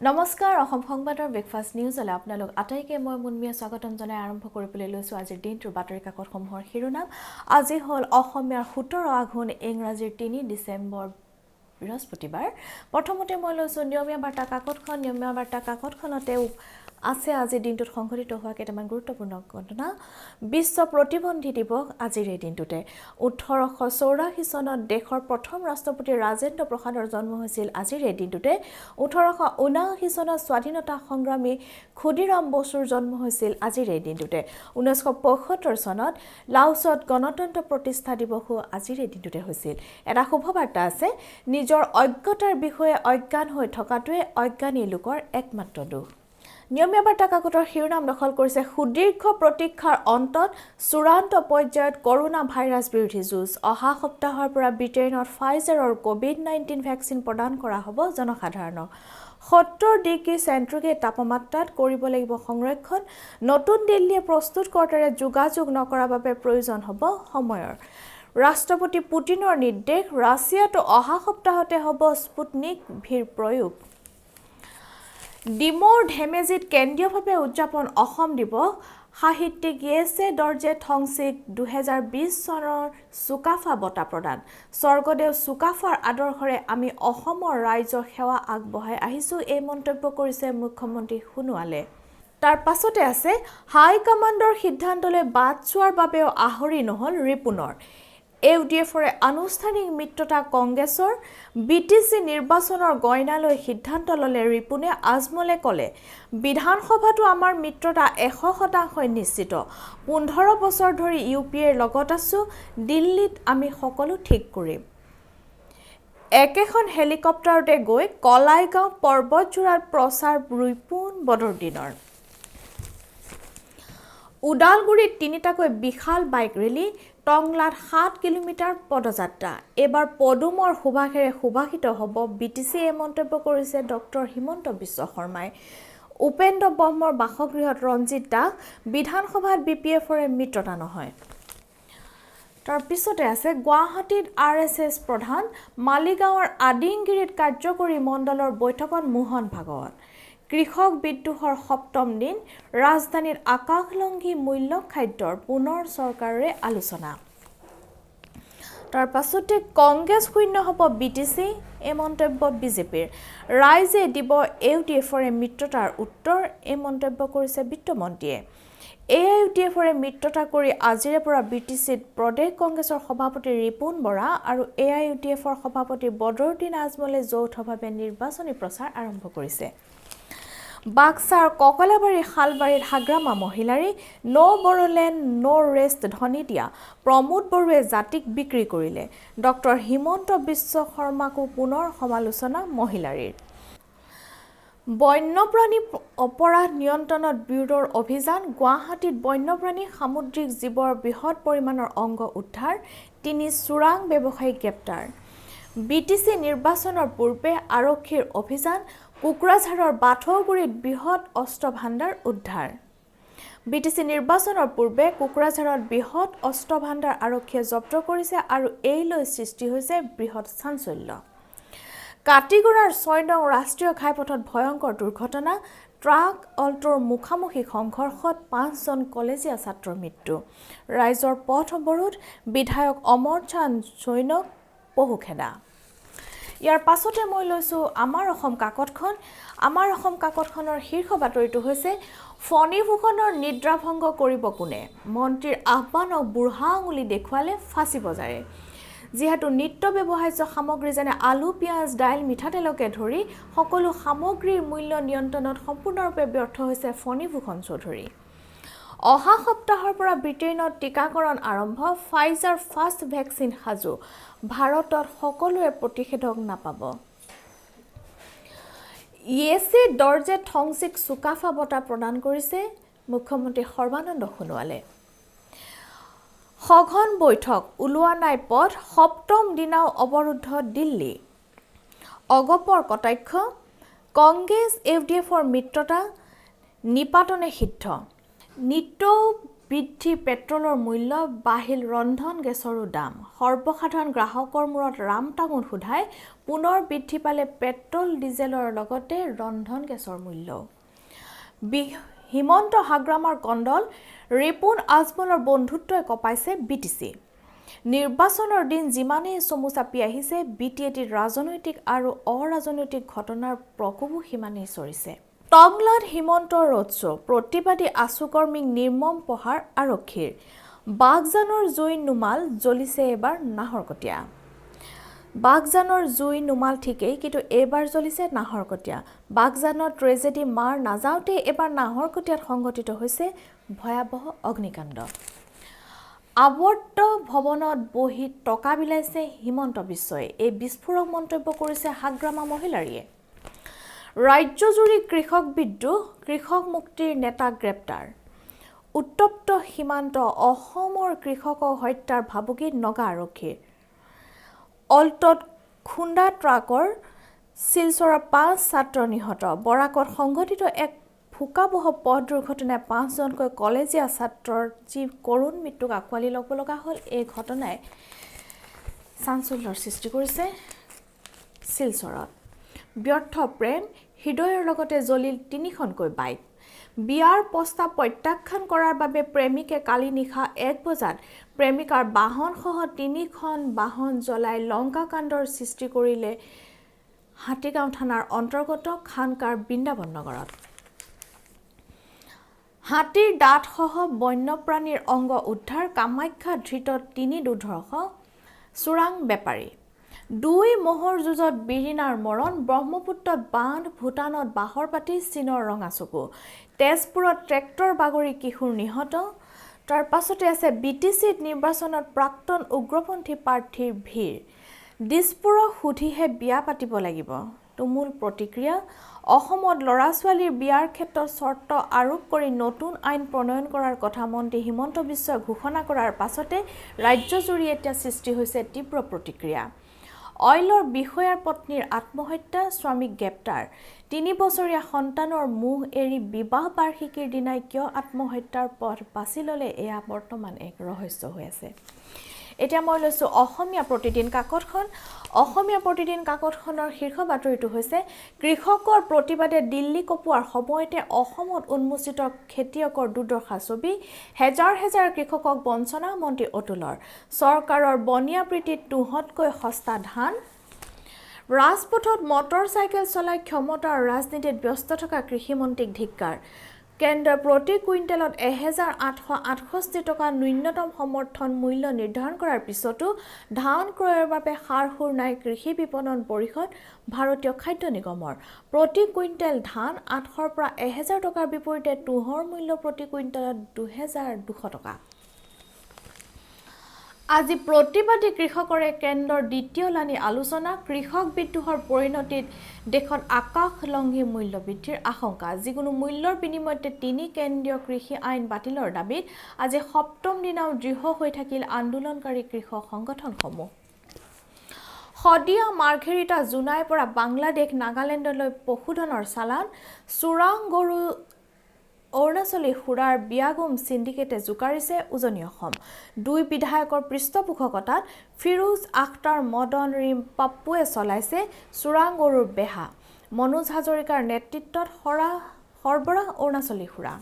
নমস্কাৰ অসম সংবাদৰ ব্ৰেকফাষ্ট নিউজলৈ আপোনালোক আটাইকে মই মুনমিয়া স্বাগতম জনাই আৰম্ভ কৰিবলৈ লৈছোঁ আজিৰ দিনটোৰ বাতৰি কাকতসমূহৰ শিৰোনাম। আজি হ'ল অসমীয়াৰ 17 আঘোণ, ইংৰাজীৰ 3 ডিচেম্বৰ বৃহস্পতিবাৰ। প্ৰথমতে মই লৈছোঁ নিয়মীয়া বাৰ্তা কাকতখন। নিয়মীয়া বাৰ্তা কাকতখনতে আছে আজিৰ দিনটোত সংঘটিত হোৱা কেইটামান গুৰুত্বপূৰ্ণ ঘটনা। বিশ্ব প্ৰতিবন্ধী দিৱস আজিৰ এই দিনটোতে। 1884 চনত দেশৰ প্ৰথম ৰাষ্ট্ৰপতি ৰাজেন্দ্ৰ প্ৰসাদৰ জন্ম হৈছিল আজিৰ এই দিনটোতে। 1879 চনত স্বাধীনতা সংগ্ৰামী ক্ষুদিৰাম বসুৰ জন্ম হৈছিল আজিৰ এই দিনটোতে। 1975 চনত লাওছত গণতন্ত্ৰ প্ৰতিষ্ঠা দিৱসো আজিৰ এই দিনটোতে হৈছিল। এটা শুভবাৰ্তা আছে, নিজৰ অজ্ঞতাৰ বিষয়ে অজ্ঞান হৈ থকাটোৱে অজ্ঞানী লোকৰ একমাত্ৰ দোষ। নিয়মীয়া বাৰ্তা কাকতৰ শিৰোনাম দখল কৰিছে সুদীৰ্ঘ প্ৰতীক্ষাৰ অন্তত চূড়ান্ত পৰ্যায়ত কৰোনা ভাইৰাছ বিৰোধী যুঁজ। অহা সপ্তাহৰ পৰা ব্ৰিটেইনত ফাইজাৰৰ কোভিড-19 ভেকচিন প্ৰদান কৰা হ'ব জনসাধাৰণক। 70 ডিগ্ৰী চেণ্টিগ্ৰেড তাপমাত্ৰাত কৰিব লাগিব সংৰক্ষণ। নতুন দিল্লীয়ে প্ৰস্তুতকৰ্তাৰে যোগাযোগ নকৰাৰ বাবে প্ৰয়োজন হ'ব সময়ৰ। ৰাষ্ট্ৰপতি পুটিনৰ নিৰ্দেশ, ৰাছিয়াতো অহা সপ্তাহতে হ'ব স্পুটনিক ভিৰ প্ৰয়োগ। ডিমৌৰ ধেমেজিত কেন্দ্ৰীয়ভাৱে উদযাপন অসম দিৱস। সাহিত্যিক য়েছে দৰ্জে থংচিক 2020 চনৰ চুকাফা বঁটা প্ৰদান। স্বৰ্গদেউ চুকাফাৰ আদৰ্শৰে আমি অসমৰ ৰাইজৰ সেৱা আগবঢ়াই আহিছোঁ, এই মন্তব্য কৰিছে মুখ্যমন্ত্ৰী সোণোৱালে। তাৰ পাছতে আছে হাইকমাণ্ডৰ সিদ্ধান্তলৈ বাট চোৱাৰ বাবেও আহৰি নহ'ল ৰিপুণৰ। ইউডিএফৰে আনুষ্ঠানিক মিত্ৰতা কংগ্ৰেছৰ। BTC নিৰ্বাচনৰ গইনালৈ সিদ্ধান্ত ল'লে ৰিপুণে। আজমলে ক'লে, বিধানসভাতো আমাৰ মিত্ৰতা 100% নিশ্চিত। 15 বছৰ ধৰি UPAৰ লগত আছোঁ, দিল্লীত আমি সকলো ঠিক কৰিম। একেখন হেলিকপ্টাৰতে গৈ কলাইগাঁও পৰ্বতজোৰাত প্ৰচাৰ ৰিপুণ বদৰুদ্দিনৰ। ওদালগুৰিত 3টাকৈ বিশাল বাইক ৰেলী, টংলাত 7 কিলোমিটাৰ পদযাত্ৰা। এইবাৰ পদুমৰ সুবাসেৰে সুবাসিত হ'ব BTC, এই মন্তব্য কৰিছে ডক্টৰ হিমন্ত বিশ্ব শৰ্মাই। উপেন্দ্ৰ ব্ৰহ্মৰ বাসগৃহত ৰঞ্জিত দাস। বিধানসভাত BPFৰে মিত্ৰতা নহয়। তাৰ পিছতে আছে গুৱাহাটীত RSS প্ৰধান। মালিগাঁৱৰ আদিংগিৰিত কাৰ্যকৰী মণ্ডলৰ বৈঠকত মোহন ভাগৱত। কৃষক বিদ্ৰোহৰ 7ম দিন। ৰাজধানীত আকাশলংঘী মূল্য খাদ্যৰ পুনৰ চৰকাৰে আলোচনা। তাৰ পাছতে কংগ্ৰেছ শূন্য হ'ব BTC, এই মন্তব্য বিজেপিৰ। ৰাইজে দিব ইউডিএফৰে মিত্ৰতাৰ উত্তৰ, এই মন্তব্য কৰিছে বিত্তমন্ত্ৰীয়ে। AIUDFৰে মিত্ৰতা কৰি আজিৰে পৰা BTCত প্ৰদেশ কংগ্ৰেছৰ সভাপতি ৰিপুণ বৰা আৰু AIUDFৰ সভাপতি বদৰুদ্দিন আজমলে যৌথভাৱে নিৰ্বাচনী প্ৰচাৰ আৰম্ভ কৰিছে। বাক্সাৰ ককলাবাৰী শালবাৰীত হাগ্ৰামা মহিলাৰী। ন' বড়োলেণ্ড ন' ৰেষ্ট ধ্বনি দিয়া প্ৰমোদ বড়োৱে জাতিক বিক্ৰী কৰিলে। ডক্টৰ হিমন্ত বিশ্ব শৰ্মাকো পুনৰ সমালোচনা মহিলাৰীৰ। বন্যপ্ৰাণী অপৰাধ নিয়ন্ত্ৰণত ব্যুৰোৰ অভিযান। গুৱাহাটীত বন্যপ্ৰাণী সামুদ্ৰিক জীৱৰ বৃহৎ পৰিমাণৰ অংগ উদ্ধাৰ। 3 চোৰাং ব্যৱসায়ী গ্ৰেপ্তাৰ। BTC নিৰ্বাচনৰ পূৰ্বে আৰক্ষীৰ অভিযান। কোকৰাঝাৰৰ বাথৌগুৰিত বৃহৎ অস্ত্ৰ ভাণ্ডাৰ উদ্ধাৰ। BTC নিৰ্বাচনৰ পূৰ্বে কোকৰাঝাৰত বৃহৎ অস্ত্ৰ ভাণ্ডাৰ আৰক্ষীয়ে জব্দ কৰিছে আৰু এই লৈ সৃষ্টি হৈছে বৃহৎ চাঞ্চল্য। কাটিগড়াৰ 6 নং ৰাষ্ট্ৰীয় ঘাইপথত ভয়ংকৰ দুৰ্ঘটনা। ট্ৰাক অল্টোৰ মুখামুখি সংঘৰ্ষত 5জন কলেজীয়া ছাত্ৰৰ মৃত্যু। ৰাইজৰ পথ অৱৰোধ। বিধায়ক অমৰ চান্দ জৈনক পহুখেদা। ইয়াৰ পাছতে মই লৈছোঁ আমাৰ অসম কাকতখন। আমাৰ অসম কাকতখনৰ শীৰ্ষ বাতৰিটো হৈছে ফণীভূষণৰ নিদ্ৰাভংগ কৰিব কোনে? মন্ত্ৰীৰ আহ্বানক বুঢ়া আঙুলি দেখুৱালে ফাঁচী বজাৰে। যিহেতু নিত্য ব্যৱহাৰ্য সামগ্ৰী যেনে আলু, পিঁয়াজ, দাইল, মিঠাতেলকে ধৰি সকলো সামগ্ৰীৰ মূল্য নিয়ন্ত্ৰণত সম্পূৰ্ণৰূপে ব্যৰ্থ হৈছে ফণীভূষণ চৌধুৰী। অহা সপ্তাহৰ পৰা ব্ৰিটেইনত টীকাকৰণ আৰম্ভ। ফাইজাৰ ফাৰ্ষ্ট ভেকচিন সাজু। ভাৰতত সকলোৱে প্ৰতিষেধক নাপাব। য়েছে দৰ্জে থংচিক চুকাফা বঁটা প্ৰদান কৰিছে মুখ্যমন্ত্ৰী সৰ্বানন্দ সোণোৱালে। সঘন বৈঠক, ওলোৱা নাই পথ। 7ম দিনাও অৱৰুদ্ধ দিল্লী। অগপৰ কটাক্ষ। কংগ্ৰেছ ইউডিএফৰ মিত্ৰতা নিপাতনে সিদ্ধ। নিতৌ বৃদ্ধি পেট্ৰলৰ মূল্য বাঢ়িল ৰন্ধন গেছৰো দাম সৰ্বসাধাৰণ গ্ৰাহকৰ মূৰত ৰাম টাঙোন সোধাই পুনৰ বৃদ্ধি পালে পেট্ৰল ডিজেলৰ লগতে ৰন্ধন গেছৰ মূল্য হিমন্ত হাগ্ৰামৰ কণ্ডল ৰিপুন আজমলৰ বন্ধুত্বই কপাইছে বিটিচি নিৰ্বাচনৰ দিন যিমানেই চমু চাপি আহিছে বিটিএটিৰ ৰাজনৈতিক আৰু অৰাজনৈতিক ঘটনাৰ প্ৰকোপো সিমানেই চৰিছে টংলাত হিমন্ত ৰোড শ্ব' প্ৰতিবাদী আছুকৰ্মীক নিৰ্মম প্ৰহাৰ আৰক্ষীৰ বাগজানৰ জুই নুমাল জ্বলিছে এবাৰ নাহৰকটীয়া বাগজানৰ জুই নুমাল ঠিকেই কিন্তু এবাৰ জ্বলিছে নাহৰকটীয়া বাগজানৰ ট্ৰেজেডি মাৰ নাযাওঁতে এবাৰ নাহৰকটীয়াত সংঘটিত হৈছে ভয়াৱহ অগ্নিকাণ্ড আৱৰ্ত ভৱনত বহি টকা বিলাইছে হিমন্ত বিশ্বই এই বিস্ফোৰক মন্তব্য কৰিছে হাগ্ৰামা মহিলাৰীয়ে ৰাজ্যজুৰি কৃষক বিদ্ৰোহ কৃষক মুক্তিৰ নেতা গ্ৰেপ্তাৰ উত্তপ্ত সীমান্ত অসমৰ কৃষকক হত্যাৰ ভাবুকিত নগা আৰক্ষীৰ অল্টত খুন্দা ট্ৰাকৰ শিলচৰৰ 5 ছাত্ৰ নিহত বৰাকত সংঘটিত এক ভোকাবহ পথ দুৰ্ঘটনায় 5জনকৈ কলেজীয়া ছাত্ৰৰ যি কৰুণ মৃত্যুক আঁকোৱালি ল'ব লগা হ'ল এই ঘটনাই চাঞ্চল্যৰ সৃষ্টি কৰিছে শিলচৰত ব্যৰ্থ প্ৰেম হৃদয়ৰ লগতে জ্বলিল 3খনকৈ বাইক বিয়াৰ প্ৰস্তাৱ প্ৰত্যাখ্যান কৰাৰ বাবে প্ৰেমিকে কালি নিশা 1 বজাত প্ৰেমিকাৰ বাহনসহ 3খন বাহন জ্বলাই লংকাকাণ্ডৰ সৃষ্টি কৰিলে হাতীগাঁও থানাৰ অন্তৰ্গত খানকাৰ বৃন্দাবন নগৰত হাতীৰ দাঁতসহ বন্যপ্ৰাণীৰ অংগ উদ্ধাৰ কামাখ্যা ধৃত 3 দুৰ্ধৰ্ষ চোৰাং বেপাৰী 2 মহৰ যুঁজত বিৰিণাৰ মৰণ ব্ৰহ্মপুত্ৰত বান্ধ ভূটানত বাহৰ পাতি চীনৰ ৰঙাচকু তেজপুৰত ট্ৰেক্টৰ বাগৰি কিশোৰ নিহত তাৰ পাছতে আছে বিটিচিত নিৰ্বাচনত প্ৰাক্তন উগ্ৰপন্থী প্ৰাৰ্থীৰ ভিৰ দিছপুৰক সুধিহে বিয়া পাতিব লাগিব তুমুল প্ৰতিক্ৰিয়া অসমত ল'ৰা ছোৱালীৰ বিয়াৰ ক্ষেত্ৰত চৰ্ত আৰোপ কৰি নতুন আইন প্ৰণয়ন কৰাৰ কথা মন্ত্ৰী হিমন্ত বিশ্বই ঘোষণা কৰাৰ পাছতে ৰাজ্যজুৰি এতিয়া সৃষ্টি হৈছে তীব্ৰ প্ৰতিক্ৰিয়া অইলৰ বিষয়াৰ পত্নীৰ আত্মহত্যা স্বামীক গ্ৰেপ্তাৰ 3 বছৰীয়া সন্তানৰ মুখ এৰি বিবাহ বাৰ্ষিকীৰ দিনাই কিয় আত্মহত্যাৰ পথ বাছি ল'লে এয়া বৰ্তমান এক ৰহস্য হৈ আছে এতিয়া মই লৈছো অসমীয়া প্ৰতিদিন কাকতখন অসমীয়া প্ৰতিদিন কাকতখনৰ শীৰ্ষ বাতৰিটো হৈছে কৃষকৰ প্ৰতিবাদে দিল্লী কপোৱাৰ সময়তে অসমত উন্মোচিত খেতিয়কৰ দুৰ্দশা ছবি হেজাৰ হেজাৰ কৃষকক বঞ্চনা মন্ত্ৰী অতুলৰ চৰকাৰৰ বনিয়া প্ৰীতিত তুহঁতকৈ সস্তা ধান ৰাজপথত মটৰ চাইকেল চলাই ক্ষমতাৰ ৰাজনীতিত ব্যস্ত থকা কৃষিমন্ত্ৰীক ধিক্কাৰ কেন্দ্ৰৰ প্ৰতি কুইণ্টেলত 1868 টকা ন্যূনতম সমৰ্থন মূল্য নিৰ্ধাৰণ কৰাৰ পিছতো ধান ক্ৰয়ৰ বাবে সাৰ-সুৰ নাই কৃষি বিপণন পৰিষদ ভাৰতীয় খাদ্য নিগমৰ প্ৰতি কুইণ্টেল ধান 800 পৰা 1000 টকাৰ বিপৰীতে তুঁহৰ মূল্য প্ৰতি কুইণ্টেলত 2200 টকা আজি প্ৰতিবাদী কৃষকৰে কেন্দ্ৰৰ দ্বিতীয় লানি আলোচনা কৃষক বিদ্ৰোহৰ পৰিণতিত দেশত আকাশলংঘী মূল্য বৃদ্ধিৰ আশংকা যিকোনো মূল্যৰ বিনিময়তে 3 কেন্দ্ৰীয় কৃষি আইন বাতিলৰ দাবীত আজি সপ্তম দিনাও দৃঢ় হৈ থাকিল আন্দোলনকাৰী কৃষক সংগঠনসমূহ শদিয়া মাৰ্ঘেৰিটা জুনাইৰ পৰা বাংলাদেশ নাগালেণ্ডলৈ পশুধনৰ চালান চোৰাং গৰু অৰুণাচলী সুৰাৰ বিয়াগুম সিন্ডিকেটে জোকাৰিছে উজনি অসম 2 বিধায়কৰ পৃষ্ঠপোষকতাত ফিৰোজ আখতাৰ মদন ৰিম পাপ্পুৱে চলাইছে চোৰাং গৰুৰ বেহা মনোজ হাজৰিকাৰ নেতৃত্বত সৰবৰাহ অৰুণাচলী সুৰা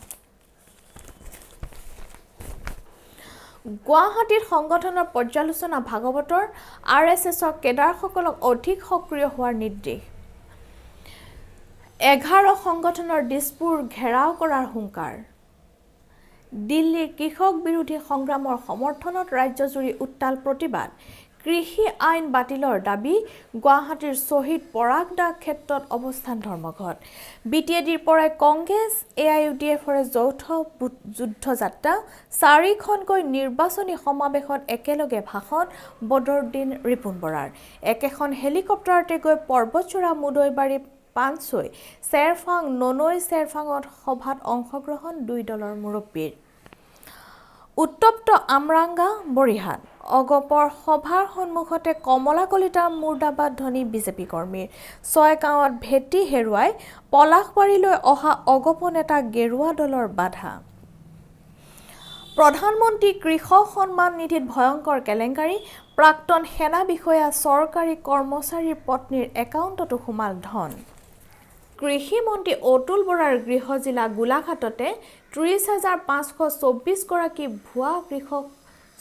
গুৱাহাটীত সংগঠনৰ পৰ্যালোচনা ভাগৱতৰ আৰএছএছৰ কেডাৰসকলক অধিক সক্ৰিয় হোৱাৰ নিৰ্দেশ 11 সংগঠনৰ দিছপুৰ ঘেৰাও কৰাৰ হুংকাৰ দিল্লীৰ কৃষক বিৰোধী সংগ্ৰামৰ সমৰ্থনত ৰাজ্যজুৰি উত্তাল প্ৰতিবাদ কৃষি আইন বাতিলৰ দাবী গুৱাহাটীৰ শ্বহীদ পৰাগ দা ক্ষেত্ৰত অৱস্থান ধৰ্মঘট বিটিএডিৰ পৰাই কংগ্ৰেছ এআইইউডিএফৰ যৌথ যুদ্ধযাত্ৰা 4খনকৈ নিৰ্বাচনী সমাৱেশত একেলগে ভাষণ বদৰুদ্দিন ৰিপুন বৰাৰ একেখন হেলিকপ্টাৰতে গৈ পৰ্বতচূড়া মুদৈবাৰী পানছৈ চেৰফাং ননৈ চেৰফাঙত সভাত অংশগ্ৰহণ 2 দলৰ মুৰব্বীৰ উত্তপ্ত আমৰাংগা বৰিহাট অগপৰ সভাৰ সন্মুখতে কমলা কলিতাৰ মুৰ্দাবাদ ধ্বনি বিজেপি কৰ্মীৰ 6 গাঁৱত ভেটি হেৰুৱাই পলাশবাৰীলৈ অহা অগপ নেতা গেৰুৱা দলৰ বাধা প্ৰধানমন্ত্ৰী কৃষক সন্মান নিধিত ভয়ংকৰ কেলেংকাৰী প্ৰাক্তন সেনা বিষয়া চৰকাৰী কৰ্মচাৰীৰ পত্নীৰ একাউণ্টতো সোমাল ধন কৃষি মন্ত্ৰী অতুল বৰাৰ গৃহ জিলা গোলাঘাটতে ৩০,৫২৪ গৰাকী ভুৱা কৃষক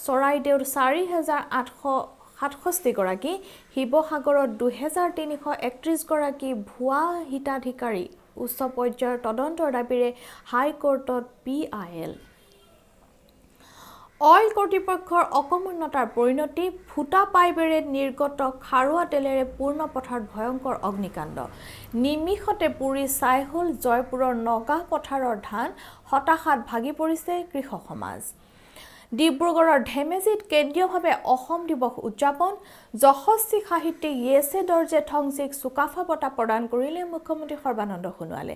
চৰাইদেউৰ ৪,৮৬৭ গৰাকী শিৱসাগৰত ২,৩৩১ গৰাকী ভুৱা হিতাধিকাৰী উচ্চ পৰ্যায়ৰ তদন্তৰ দাবীৰে হাইকোৰ্টত PIL অইল কৰ্তৃপক্ষৰ অকমন্যতাৰ পৰিণতি ফুটা পাইপেৰে নিৰ্গত খাৰুৱা তেলেৰে পূৰ্ণ পথাৰত ভয়ংকৰ অগ্নিকাণ্ড নিমিষতে পুৰি ছাই হ'ল জয়পুৰৰ নগাহ পথাৰৰ ধান হতাশাত ভাগি পৰিছে কৃষক সমাজ ডিব্ৰুগড়ৰ ধেমেজিত কেন্দ্ৰীয়ভাৱে অসম দিৱস উদযাপন যশস্বী সাহিত্যিক য়েছে দৰ্জে থংচিক চুকাফা বঁটা প্ৰদান কৰিলে মুখ্যমন্ত্ৰী সৰ্বানন্দ সোণোৱালে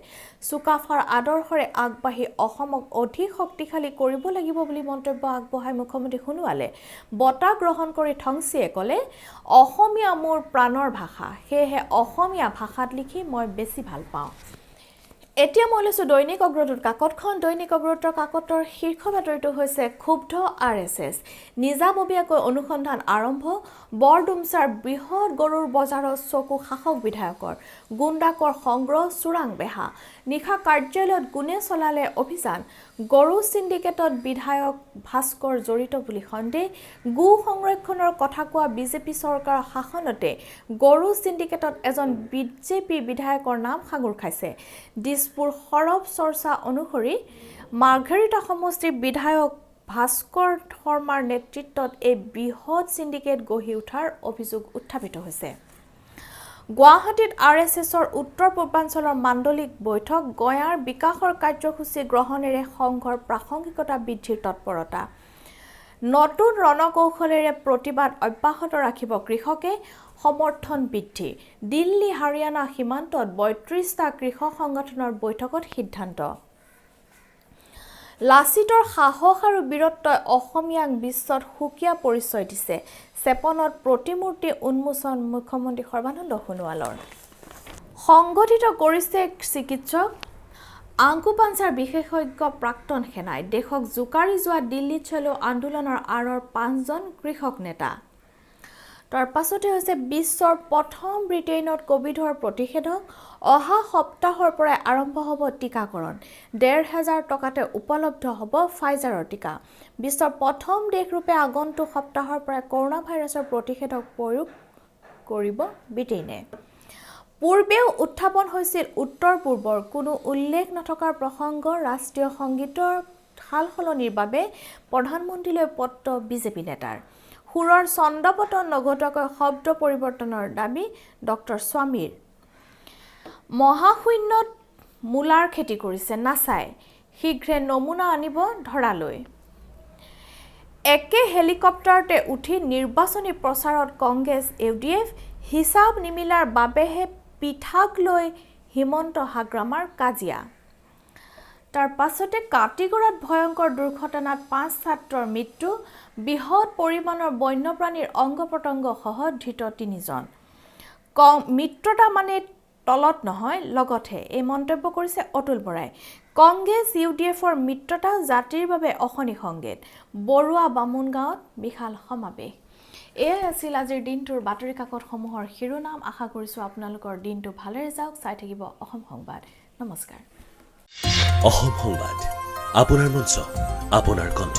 চুকাফাৰ আদৰ্শৰে আগবাঢ়ি অসমক অধিক শক্তিশালী কৰিব লাগিব বুলি মন্তব্য আগবঢ়াই মুখ্যমন্ত্ৰী সোণোৱালে বঁটা গ্ৰহণ কৰি থংচিয়ে ক'লে অসমীয়া মোৰ প্ৰাণৰ ভাষা সেয়েহে অসমীয়া ভাষাত লিখি মই বেছি ভাল পাওঁ এতিয়া মই লৈছো দৈনিক অগ্ৰদূত কাকতখন দৈনিক অগ্ৰদূতৰ কাকতৰ শীৰ্ষ বাতৰিটো হৈছে ক্ষুব্ধ RSS নিজাববীয়াকৈ অনুসন্ধান আৰম্ভ বৰডুমচাৰ বৃহৎ গৰুৰ বজাৰত চকু শাসক বিধায়কৰ গুণ্ডাকৰ সংগ্ৰহ চোৰাং বেহা নিশা কাৰ্যালয়ত গুণে চলালে অভিযান গৰু সিন্ডিকেটত বিধায়ক ভাস্কৰ জড়িত বুলি সন্দেহ গো সংৰক্ষণৰ কথা কোৱা বিজেপি চৰকাৰৰ শাসনতে গৰু সিন্ডিকেটত এজন বিজেপি বিধায়কৰ নাম সাঙুৰ খাইছে দিছপুৰ সৰব চৰ্চা অনুসৰি মাৰ্ঘেৰিটা সমষ্টিৰ বিধায়ক ভাস্কৰ শৰ্মাৰ নেতৃত্বত এই বৃহৎ সিন্ডিকেট গঢ়ি উঠাৰ অভিযোগ উত্থাপিত হৈছে গুৱাহাটীত RSSৰ উত্তৰ পূৰ্বাঞ্চলৰ মাণ্ডলিক বৈঠক গয়াৰ বিকাশৰ কাৰ্যসূচী গ্ৰহণেৰে সংঘৰ প্ৰাসংগিকতা বৃদ্ধিৰ তৎপৰতা নতুন ৰণকৌশলেৰে প্ৰতিবাদ অব্যাহত ৰাখিব কৃষকে সমৰ্থন বৃদ্ধি দিল্লী হাৰিয়ানা সীমান্তত ৩২টা কৃষক সংগঠনৰ বৈঠকত সিদ্ধান্ত লাচিতৰ সাহস আৰু বীৰত্বই অসমীয়াক বিশ্বত সুকীয়া পৰিচয় দিছে চেপনত প্ৰতিমূৰ্তি উন্মোচন মুখ্যমন্ত্ৰী সৰ্বানন্দ সোণোৱালৰ সংগঠিত কৰিছে চিকিৎসক আংকুপাঞ্চাৰ বিশেষজ্ঞ প্ৰাক্তন সেনাই দেশক জোকাৰি যোৱা দিল্লীত চলোৱা আন্দোলনৰ আঁৰৰ ৫জন কৃষক নেতা তাৰ পাছতে হৈছে বিশ্বৰ প্ৰথম ব্ৰিটেইনত কোভিডৰ প্ৰতিষেধক অহা সপ্তাহৰ পৰা আৰম্ভ হ'ব টিকাকৰণ ১,৫০০ টকাতে উপলব্ধ হ'ব ফাইজাৰৰ টিকা বিশ্বৰ প্ৰথম দেশৰূপে আগন্তুক সপ্তাহৰ পৰা কৰোনা ভাইৰাছৰ প্ৰতিষেধক প্ৰয়োগ কৰিব ব্ৰিটেইনে পূৰ্বেও উত্থাপন হৈছিল উত্তৰ পূৰ্বৰ কোনো উল্লেখ নথকাৰ প্ৰসংগ ৰাষ্ট্ৰীয় সংগীতৰ সালসলনিৰ বাবে প্ৰধানমন্ত্ৰীলৈ পত্ৰ বিজেপি নেতাৰ সুৰৰ ছন্দপতন নঘটোৱাকৈ শব্দ পৰিৱৰ্তনৰ দাবী ডক্টৰ স্বামীৰ মহাশূন্যত মূলাৰ খেতি কৰিছে নাচাই শীঘ্ৰে নমুনা আনিব ধৰালৈ একে হেলিকপ্টাৰতে উঠি নিৰ্বাচনী প্ৰচাৰত কংগ্ৰেছ UDF হিচাপ নিমিলাৰ বাবেহে পিঠাক লৈ হিমন্ত হাগ্ৰামাৰ কাজিয়া তাৰ পাছতে কাটিগড়াত ভয়ংকৰ দুৰ্ঘটনাত ৫ ছাত্ৰৰ মৃত্যু বৃহৎ পৰিমাণৰ বন্যপ্ৰাণীৰ অংগ প্ৰত্যংগ সহ ধৃত ৩জন মিত্ৰতা মানে তলত নহয় লগতে এই মন্তব্য কৰিছে অতুল বৰাই কংগ্ৰেছ UDFৰ মিত্ৰতা জাতিৰ বাবে অশনি সংগীত বৰুৱা বামুণ গাঁৱত বিশাল সমাৱেশ এয়াই আছিল আজিৰ দিনটোৰ বাতৰি কাকতসমূহৰ শিৰোনাম আশা কৰিছোঁ আপোনালোকৰ দিনটো ভালেৰে যাওক চাই থাকিব অসম সংবাদ নমস্কাৰ অসম সংবাদ আপোনাৰ মঞ্চ আপোনাৰ কণ্ঠ